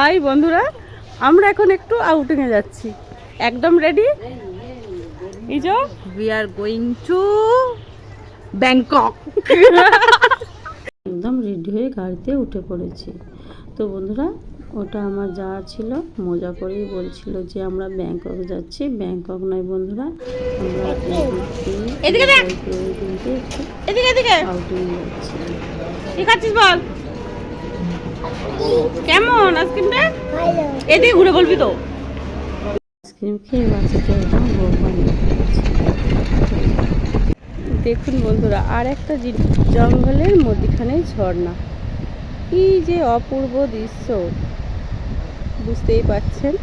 High বন্ধুরা, আমরা এখন একটু আউটিংয়ে যাচ্ছি। একদম ready? So we are going to Bangkok. একদম রেডি হয়ে গাড়িতে উঠে পড়েছি। তো বন্ধুরা, ওটা আমার যা ছিল মজা করেই বলছিল যে আমরা ব্যাংকক যাচ্ছি। ব্যাংকক নয় বন্ধুরা, আমরা আউটিং যাচ্ছি। কি খাচ্ছিস বল? কেমন আইসক্রিমটা? এদিকে ঘুরে বলবি তো। আইসক্রিম খেয়ে বাচ্চাকে একদম বোম বানিয়ে ফেলেছি। দেখুন বন্ধুরা, আর একটা জিনিস, জঙ্গলের মধ্যখানে ঝর্ণা। কি যে অপূর্ব দৃশ্য, বুঝতেই পারছেন,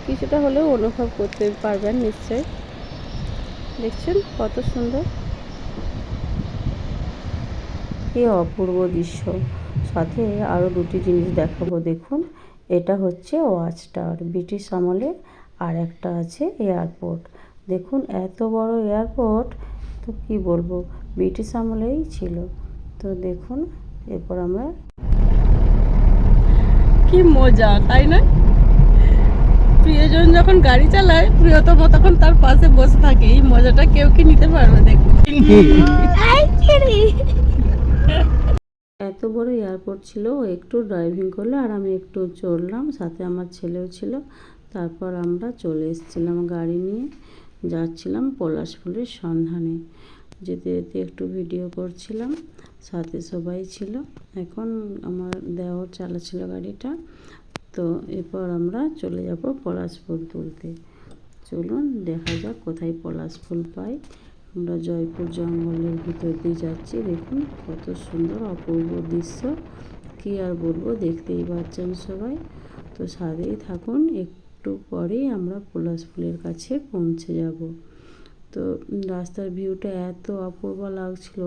কিছুটা হলেও অনুভব করতে পারবেন নিশ্চয়। দেখছেন কত সুন্দর, কি অপূর্ব দৃশ্য। সাথে আরও দুটি জিনিস দেখাবো। দেখুন, এটা হচ্ছে ওয়াচ টাওয়ার ব্রিটিশ আমলে, আর একটা আছে এয়ারপোর্ট। দেখুন এত বড় এয়ারপোর্ট, তো কি বলবো, ব্রিটিশ আমলেই ছিল। তো দেখুন, এরপর আমরা কি মজা, তাই না? প্রিয়জন যখন গাড়ি চালায়, প্রিয়তম তখন তার পাশে বসে থাকে। এই মজাটা কেউ কি নিতে পারবে? দেখুন এত বড় এয়ারপোর্ট ছিল, ও একটু ড্রাইভিং করলো আর আমি একটু চড়লাম, সাথে আমার ছেলেও ছিল। তারপর আমরা চলে এসেছিলাম গাড়ি নিয়ে, যাচ্ছিলাম পলাশফুলের সন্ধানে। যেতে যেতে একটু ভিডিও করছিলাম, সাথে সবাই ছিল। এখন আমার দেওর চালাচ্ছিল গাড়িটা। তো এরপর আমরা চলে যাব পলাশ ফুল তুলতে। চলুন দেখা যাক কোথায় পলাশ ফুল পাই। আমরা জয়পুর জঙ্গলের ভিতর দিয়ে যাচ্ছি। দেখুন কত সুন্দর অপূর্ব দৃশ্য, কী আর বলবো, দেখতেই পাচ্ছেন সবাই। তো সাথেই থাকুন, একটু পরেই আমরা পলাশ ফুলের কাছে পৌঁছে যাব। তো রাস্তার ভিউটা এত অপূর্ব লাগছিল,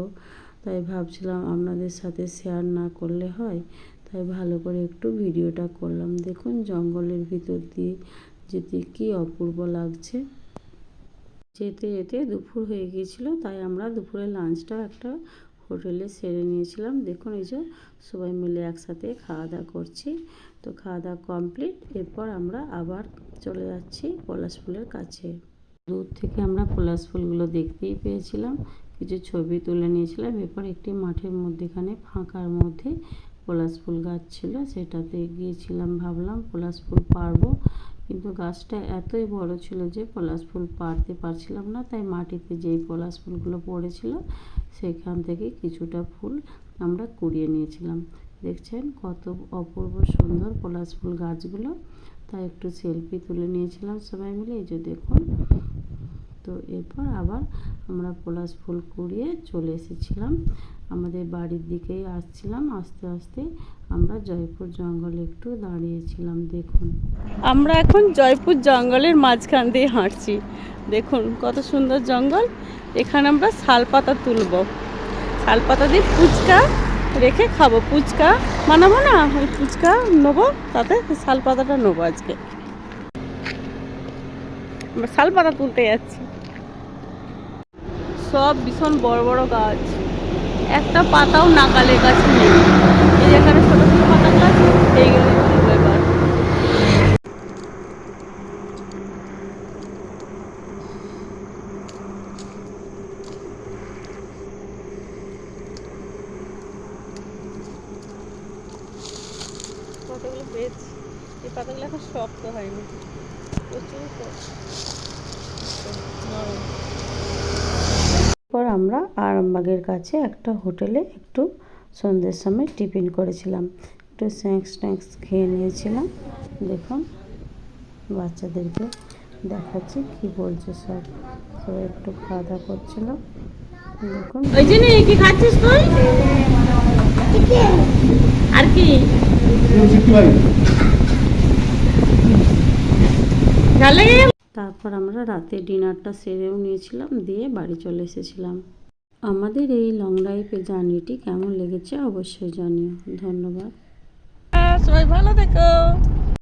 তাই ভাবছিলাম আপনাদের সাথে শেয়ার না করলে হয়, তাই ভালো করে একটু ভিডিওটা করলাম। দেখুন জঙ্গলের ভিতর দিয়ে যেতে কী অপূর্ব লাগছে। যেতে যেতে দুপুর হয়ে গিয়েছিল, তাই আমরা দুপুরের লাঞ্চটা একটা হোটেলে সেরে নিয়েছিলাম। দেখুন এই যে সবাই মিলে একসাথে খাওয়া দাওয়া করছি। তো খাওয়া দাওয়া কমপ্লিট, এরপর আমরা আবার চলে যাচ্ছি পলাশ ফুলের কাছে। দূর থেকে আমরা পলাশ ফুলগুলো দেখতেই পেয়েছিলাম, কিছু ছবি তুলে নিয়েছিলাম। এরপর একটি মাঠের মধ্যেখানে ফাঁকার মধ্যে পলাশ ফুল গাছ ছিল, সেটাতে গিয়েছিলাম। ভাবলাম পলাশ ফুল পারবো, কিন্তু গাছটা এতই বড় ছিল যে পলাশ ফুল পারতে পারছিলাম না। তাই মাটিতে যেই পলাশ ফুলগুলো পড়েছিল সেখান থেকে কিছুটা ফুল আমরা কুড়িয়ে নিয়েছিলাম। দেখছেন কত অপূর্ব সুন্দর পলাশ ফুল গাছগুলো। তাই একটু সেলফি তুলে নিয়েছিলাম সবাই মিলে। এই যে দেখুন। তো এরপর আবার আমরা পলাশ ফুল কুড়িয়ে চলে এসেছিলাম, আমাদের বাড়ির দিকেই আসছিলাম। আস্তে আস্তে আমরা জয়পুর জঙ্গলে একটু দাঁড়িয়েছিলাম। দেখুন আমরা এখন জয়পুর জঙ্গলের মাঝখান দিয়ে হাঁটছি। দেখুন কত সুন্দর জঙ্গল। এখানে আমরা শালপাতা তুলব, শালপাতা দিয়ে ফুচকা রেখে খাবো। ফুচকা বানাবো না, ওই ফুচকা নেবো, তাতে শালপাতাটা নেবো। আজকে আমরা শালপাতা তুলতে যাচ্ছি। সব ভীষণ বড় বড় গাছ, একটা পাতাও নাকালের গাছ নেই। এই যেখানে ছোট ছোট পাতা গাছ, এইগুলো ফুলের গাছ। কতগুলো পেয়েছি। এই পাতাগুলো এখন শক্ত হয়নি, প্রচুর নরম। পর আমরা আরামবাগের কাছে একটা হোটেলে একটু সন্ধ্যের সময় টিফিন করেছিলাম, একটু স্ন্যাক্স খেয়ে নিয়েছিলাম। দেখুন বাচ্চাদেরকে দেখাচ্ছি কি বলছে, সবাই একটু খাওয়া দাওয়া করছিল। দেখুন ওই জন্য কি খাচ্ছিস তুই? আর কি ভালো লাগে? তারপর আমরা রাতে ডিনারটা সেরেও নিয়েছিলাম, দিয়ে বাড়ি চলে এসেছিলাম। আমাদের এই লং ড্রাইভের জার্নিটি কেমন লেগেছে অবশ্যই জানিও। ধন্যবাদ। সবাই ভালো থেকো।